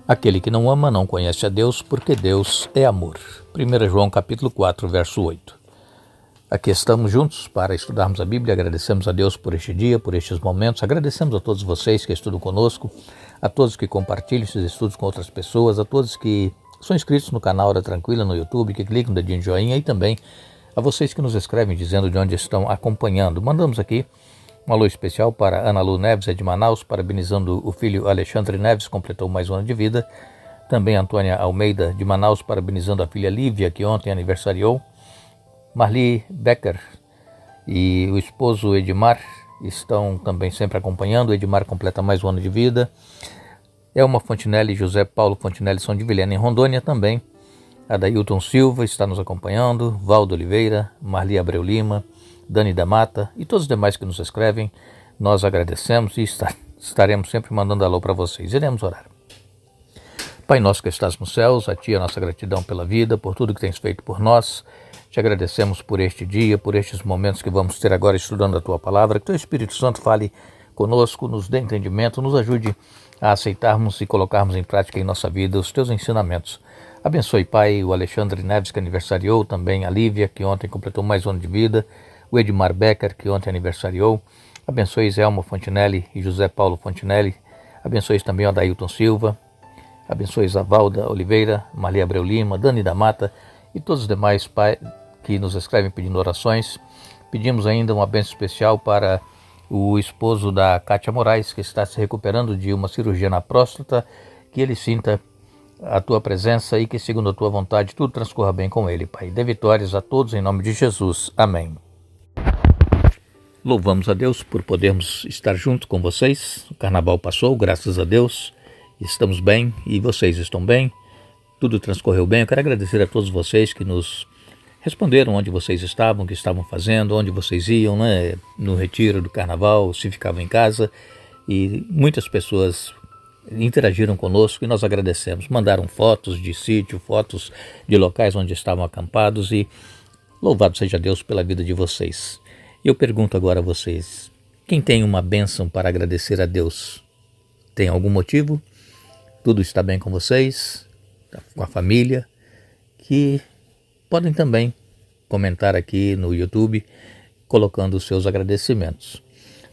Aquele que não ama não conhece a Deus, porque Deus é amor. 1 João capítulo 4, verso 8. Aqui estamos juntos para estudarmos a Bíblia. Agradecemos a Deus por este dia, por estes momentos. Agradecemos a todos vocês que estudam conosco, a todos que compartilham esses estudos com outras pessoas, a todos que são inscritos no canal Hora Tranquila no YouTube, que clicam no dedinho de joinha, e também a vocês que nos escrevem dizendo de onde estão acompanhando. Mandamos aqui um alô especial para Ana Lu Neves, de Manaus, parabenizando o filho Alexandre Neves, completou mais um ano de vida. Também Antônia Almeida, de Manaus, parabenizando a filha Lívia, que ontem aniversariou. Marli Becker e o esposo Edmar estão também sempre acompanhando. O Edmar completa mais um ano de vida. Elma Fontinelli e José Paulo Fontinelli são de Vilhena, em Rondônia também. Adailton Silva está nos acompanhando. Valdo Oliveira, Marli Abreu Lima, Dani da Mata e todos os demais que nos escrevem. Nós agradecemos e estaremos sempre mandando alô para vocês. Iremos orar. Pai nosso que estás nos céus, a Ti a nossa gratidão pela vida, por tudo que tens feito por nós. Te agradecemos por este dia, por estes momentos que vamos ter agora estudando a Tua Palavra. Que Teu Espírito Santo fale conosco, nos dê entendimento, nos ajude a aceitarmos e colocarmos em prática em nossa vida os Teus ensinamentos. Abençoe, Pai, o Alexandre Neves, que aniversariou, também a Lívia, que ontem completou mais um ano de vida, o Edmar Becker, que ontem aniversariou. Abençoe Elma Fontinelli e José Paulo Fontinelli. Abençoe também o Adailton Silva. Abençoe a Valda Oliveira, Marli Abreu Lima, Dani da Mata e todos os demais, Pai, que nos escrevem pedindo orações. Pedimos ainda uma bênção especial para o esposo da Kátia Moraes, que está se recuperando de uma cirurgia na próstata, que ele sinta a Tua presença e que, segundo a Tua vontade, tudo transcorra bem com ele, Pai. Dê vitórias a todos em nome de Jesus. Amém. Louvamos a Deus por podermos estar junto com vocês. O carnaval passou, graças a Deus. Estamos bem e vocês estão bem. Tudo transcorreu bem. Eu quero agradecer a todos vocês que nos responderam onde vocês estavam, o que estavam fazendo, onde vocês iam, né, no retiro do carnaval, se ficavam em casa. E muitas pessoas interagiram conosco e nós agradecemos. Mandaram fotos de sítio, fotos de locais onde estavam acampados e louvado seja Deus pela vida de vocês. Eu pergunto agora a vocês, quem tem uma bênção para agradecer a Deus? Tem algum motivo? Tudo está bem com vocês? Com a família? Que podem também comentar aqui no YouTube, colocando os seus agradecimentos.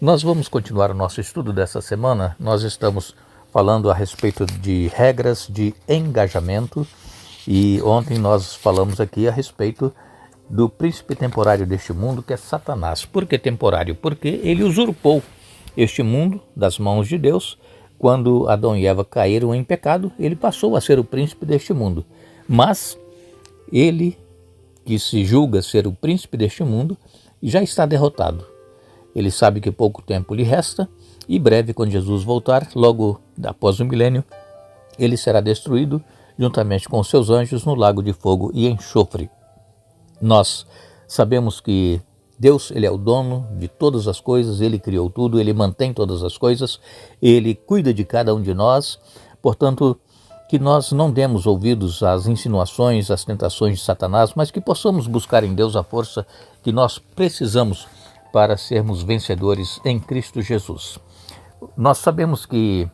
Nós vamos continuar o nosso estudo dessa semana. Nós estamos falando a respeito de regras de engajamento e ontem nós falamos aqui a respeito do príncipe temporário deste mundo, que é Satanás. Por que temporário? Porque ele usurpou este mundo das mãos de Deus. Quando Adão e Eva caíram em pecado, ele passou a ser o príncipe deste mundo. Mas ele, que se julga ser o príncipe deste mundo, já está derrotado. Ele sabe que pouco tempo lhe resta e breve, quando Jesus voltar, logo após o milênio, ele será destruído juntamente com seus anjos no lago de fogo e enxofre. Nós sabemos que Deus, Ele é o dono de todas as coisas, Ele criou tudo, Ele mantém todas as coisas, Ele cuida de cada um de nós, portanto, que nós não demos ouvidos às insinuações, às tentações de Satanás, mas que possamos buscar em Deus a força que nós precisamos para sermos vencedores em Cristo Jesus. Nós sabemos que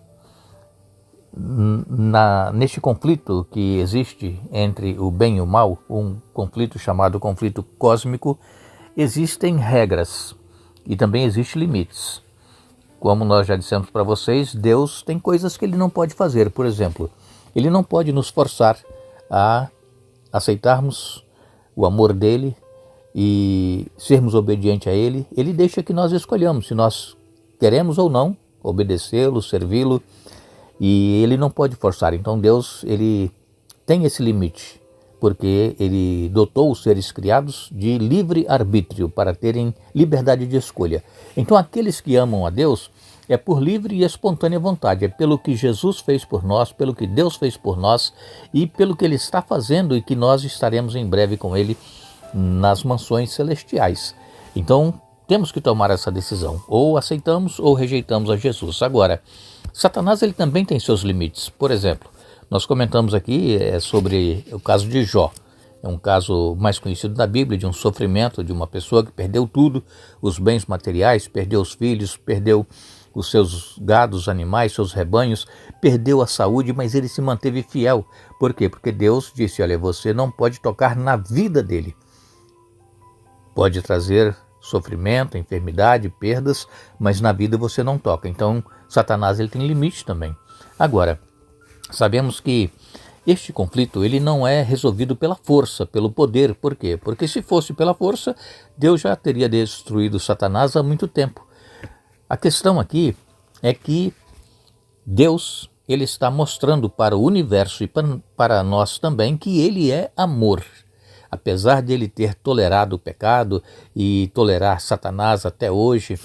neste conflito que existe entre o bem e o mal, um conflito chamado conflito cósmico, existem regras e também existem limites. Como nós já dissemos para vocês, Deus tem coisas que Ele não pode fazer. Por exemplo, Ele não pode nos forçar a aceitarmos o amor dEle e sermos obedientes a Ele. Ele deixa que nós escolhamos se nós queremos ou não obedecê-lo, servi-lo, e Ele não pode forçar. Então Deus, Ele tem esse limite, porque Ele dotou os seres criados de livre arbítrio para terem liberdade de escolha. Então aqueles que amam a Deus é por livre e espontânea vontade, é pelo que Jesus fez por nós, pelo que Deus fez por nós e pelo que Ele está fazendo e que nós estaremos em breve com Ele nas mansões celestiais. Então temos que tomar essa decisão, ou aceitamos ou rejeitamos a Jesus. Agora, Satanás, ele também tem seus limites. Por exemplo, nós comentamos aqui sobre o caso de Jó. É um caso mais conhecido da Bíblia, de um sofrimento de uma pessoa que perdeu tudo, os bens materiais, perdeu os filhos, perdeu os seus gados, animais, seus rebanhos, perdeu a saúde, mas ele se manteve fiel. Por quê? Porque Deus disse, olha, você não pode tocar na vida dele. Pode trazer sofrimento, enfermidade, perdas, mas na vida você não toca. Então, Satanás ele tem limite também. Agora, sabemos que este conflito ele não é resolvido pela força, pelo poder. Por quê? Porque se fosse pela força, Deus já teria destruído Satanás há muito tempo. A questão aqui é que Deus ele está mostrando para o universo e para nós também que ele é amor. Apesar de ele ter tolerado o pecado e tolerar Satanás até hoje,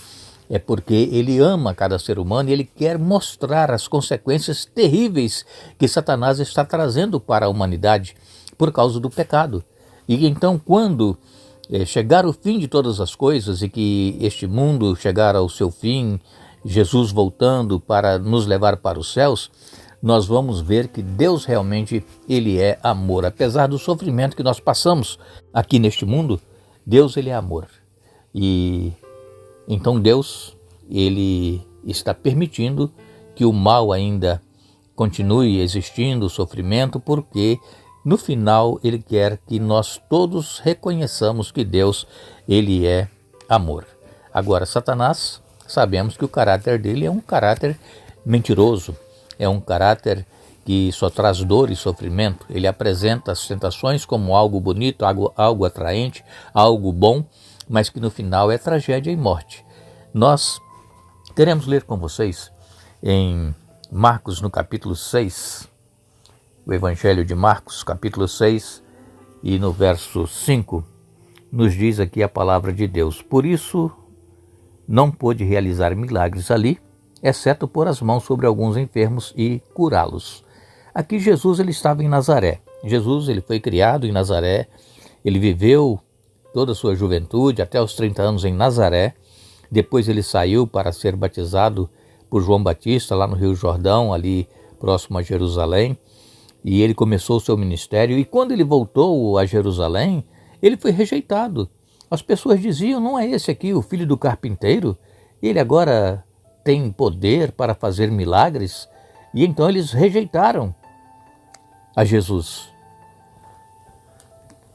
é porque ele ama cada ser humano e ele quer mostrar as consequências terríveis que Satanás está trazendo para a humanidade por causa do pecado. E então, quando chegar o fim de todas as coisas e que este mundo chegar ao seu fim, Jesus voltando para nos levar para os céus, nós vamos ver que Deus realmente ele é amor. Apesar do sofrimento que nós passamos aqui neste mundo, Deus ele é amor. E então Deus ele está permitindo que o mal ainda continue existindo, o sofrimento, porque no final ele quer que nós todos reconheçamos que Deus ele é amor. Agora Satanás, sabemos que o caráter dele é um caráter mentiroso, é um caráter que só traz dor e sofrimento. Ele apresenta as tentações como algo bonito, algo atraente, algo bom, mas que no final é tragédia e morte. Nós queremos ler com vocês em Marcos no capítulo 6, o Evangelho de Marcos, capítulo 6, e no verso 5, nos diz aqui a palavra de Deus. Por isso não pôde realizar milagres ali, exceto pôr as mãos sobre alguns enfermos e curá-los. Aqui Jesus ele estava em Nazaré. Jesus ele foi criado em Nazaré, ele viveu toda a sua juventude, até os 30 anos em Nazaré. Depois ele saiu para ser batizado por João Batista, lá no Rio Jordão, ali próximo a Jerusalém. E ele começou o seu ministério. E quando ele voltou a Jerusalém, ele foi rejeitado. As pessoas diziam, não é esse aqui o filho do carpinteiro? Ele agora tem poder para fazer milagres? E então eles rejeitaram a Jesus.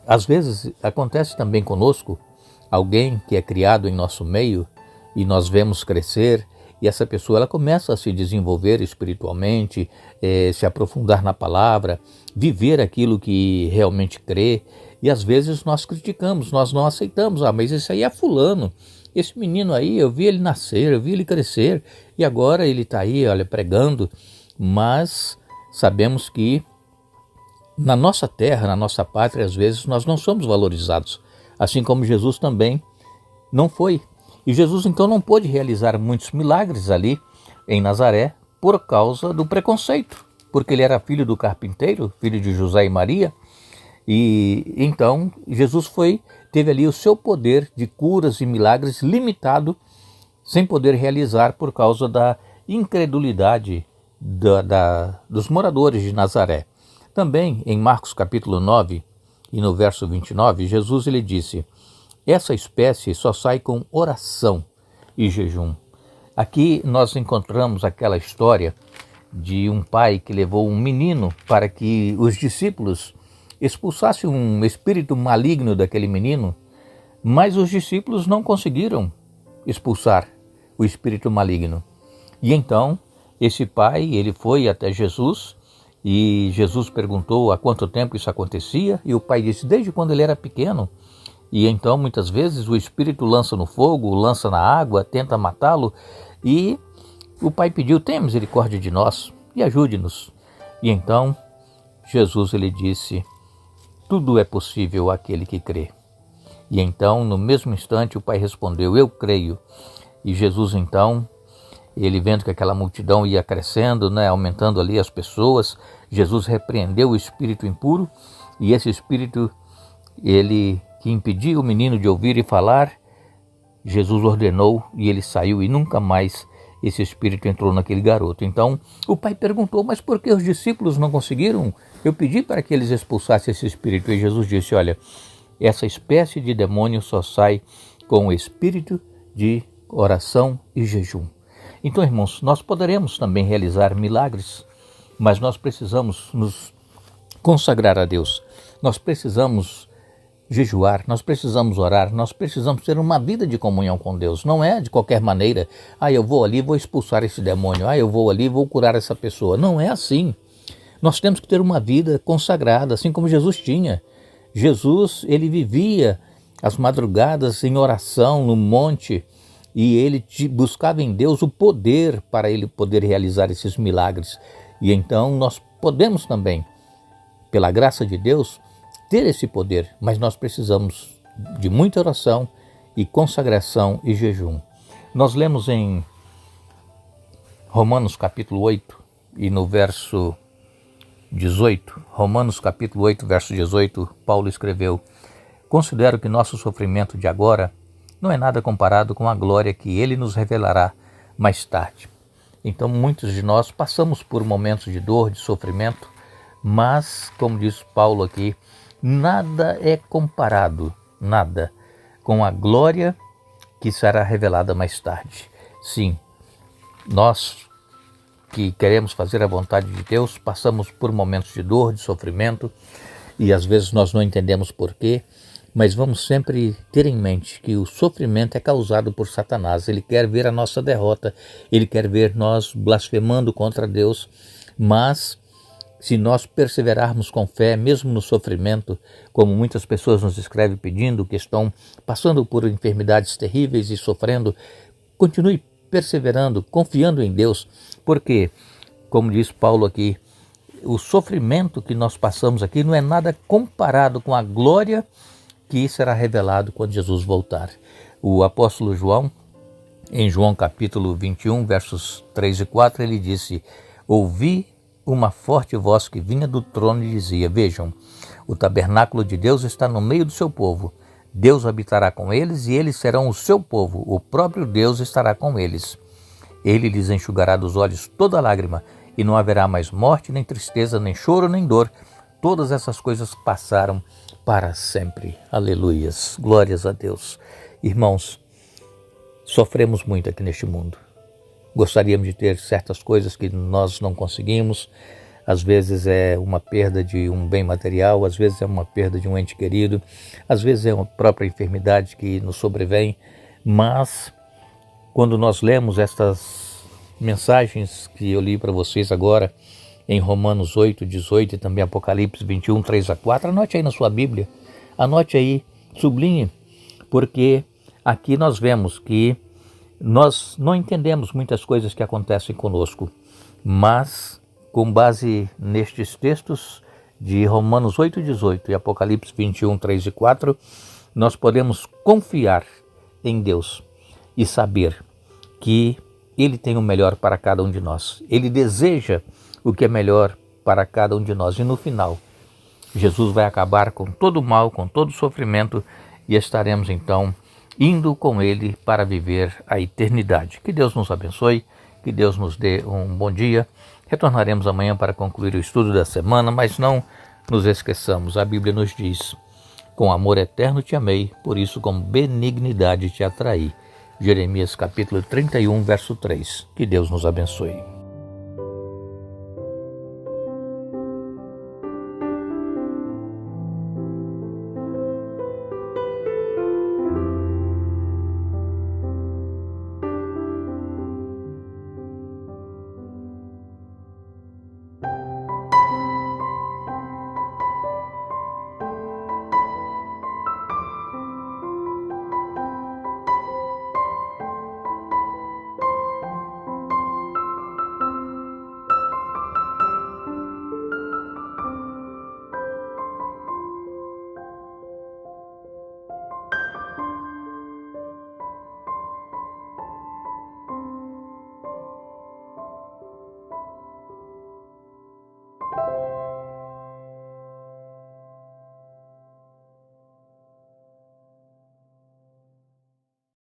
Às vezes acontece também conosco, alguém que é criado em nosso meio e nós vemos crescer e essa pessoa ela começa a se desenvolver espiritualmente, se aprofundar na palavra, viver aquilo que realmente crê e às vezes nós criticamos, nós não aceitamos, mas esse aí é fulano, esse menino aí eu vi ele nascer, eu vi ele crescer e agora ele está aí, olha, pregando, mas sabemos que na nossa terra, na nossa pátria, às vezes nós não somos valorizados, assim como Jesus também não foi. E Jesus então não pôde realizar muitos milagres ali em Nazaré por causa do preconceito, porque ele era filho do carpinteiro, filho de José e Maria, e então Jesus teve ali o seu poder de curas e milagres limitado, sem poder realizar por causa da incredulidade dos moradores de Nazaré. Também em Marcos capítulo 9 e no verso 29, Jesus ele disse, essa espécie só sai com oração e jejum. Aqui nós encontramos aquela história de um pai que levou um menino para que os discípulos expulsassem um espírito maligno daquele menino, mas os discípulos não conseguiram expulsar o espírito maligno. E então esse pai ele foi até Jesus e Jesus perguntou há quanto tempo isso acontecia e o pai disse desde quando ele era pequeno. E então muitas vezes o espírito lança no fogo, lança na água, tenta matá-lo e o pai pediu, tenha misericórdia de nós e ajude-nos. E então Jesus ele disse, tudo é possível àquele que crê. E então no mesmo instante o pai respondeu, eu creio. E Jesus então, ele vendo que aquela multidão ia crescendo, aumentando ali as pessoas, Jesus repreendeu o espírito impuro e esse espírito ele que impedia o menino de ouvir e falar, Jesus ordenou e ele saiu e nunca mais esse espírito entrou naquele garoto. Então o pai perguntou, mas por que os discípulos não conseguiram? Eu pedi para que eles expulsassem esse espírito e Jesus disse, olha, essa espécie de demônio só sai com o espírito de oração e jejum. Então, irmãos, nós poderemos também realizar milagres, mas nós precisamos nos consagrar a Deus. Nós precisamos jejuar, nós precisamos orar, nós precisamos ter uma vida de comunhão com Deus. Não é de qualquer maneira, eu vou ali, vou expulsar esse demônio, eu vou ali, vou curar essa pessoa. Não é assim. Nós temos que ter uma vida consagrada, assim como Jesus tinha. Jesus, ele vivia as madrugadas em oração no monte e ele buscava em Deus o poder para ele poder realizar esses milagres. E então nós podemos também, pela graça de Deus, ter esse poder, mas nós precisamos de muita oração e consagração e jejum. Nós lemos em Romanos capítulo 8 e no verso 18, Romanos capítulo 8, verso 18, Paulo escreveu: considero que nosso sofrimento de agora não é nada comparado com a glória que ele nos revelará mais tarde. Então muitos de nós passamos por momentos de dor, de sofrimento, mas, como diz Paulo aqui, nada é comparado, nada, com a glória que será revelada mais tarde. Sim, nós que queremos fazer a vontade de Deus, passamos por momentos de dor, de sofrimento, e às vezes nós não entendemos porquê, mas vamos sempre ter em mente que o sofrimento é causado por Satanás. Ele quer ver a nossa derrota, ele quer ver nós blasfemando contra Deus, mas se nós perseverarmos com fé, mesmo no sofrimento, como muitas pessoas nos escrevem pedindo, que estão passando por enfermidades terríveis e sofrendo, continue perseverando, confiando em Deus, porque, como diz Paulo aqui, o sofrimento que nós passamos aqui não é nada comparado com a glória que será revelado quando Jesus voltar. O apóstolo João, em João capítulo 21, versos 3 e 4, ele disse: ouvi uma forte voz que vinha do trono e dizia: vejam, o tabernáculo de Deus está no meio do seu povo. Deus habitará com eles e eles serão o seu povo. O próprio Deus estará com eles. Ele lhes enxugará dos olhos toda lágrima e não haverá mais morte, nem tristeza, nem choro, nem dor. Todas essas coisas passaram para sempre. Aleluias. Glórias a Deus. Irmãos, sofremos muito aqui neste mundo. Gostaríamos de ter certas coisas que nós não conseguimos. Às vezes é uma perda de um bem material, às vezes é uma perda de um ente querido, às vezes é uma própria enfermidade que nos sobrevém. Mas quando nós lemos estas mensagens que eu li para vocês agora, em Romanos 8, 18 e também Apocalipse 21, 3 a 4, anote aí na sua Bíblia, anote aí, sublinhe, porque aqui nós vemos que nós não entendemos muitas coisas que acontecem conosco, mas com base nestes textos de Romanos 8, 18 e Apocalipse 21, 3 e 4, nós podemos confiar em Deus e saber que Ele tem o melhor para cada um de nós. Ele deseja o que é melhor para cada um de nós. E no final, Jesus vai acabar com todo o mal, com todo o sofrimento e estaremos então indo com Ele para viver a eternidade. Que Deus nos abençoe, que Deus nos dê um bom dia. Retornaremos amanhã para concluir o estudo da semana, mas não nos esqueçamos, a Bíblia nos diz: com amor eterno te amei, por isso com benignidade te atraí. Jeremias capítulo 31, verso 3. Que Deus nos abençoe.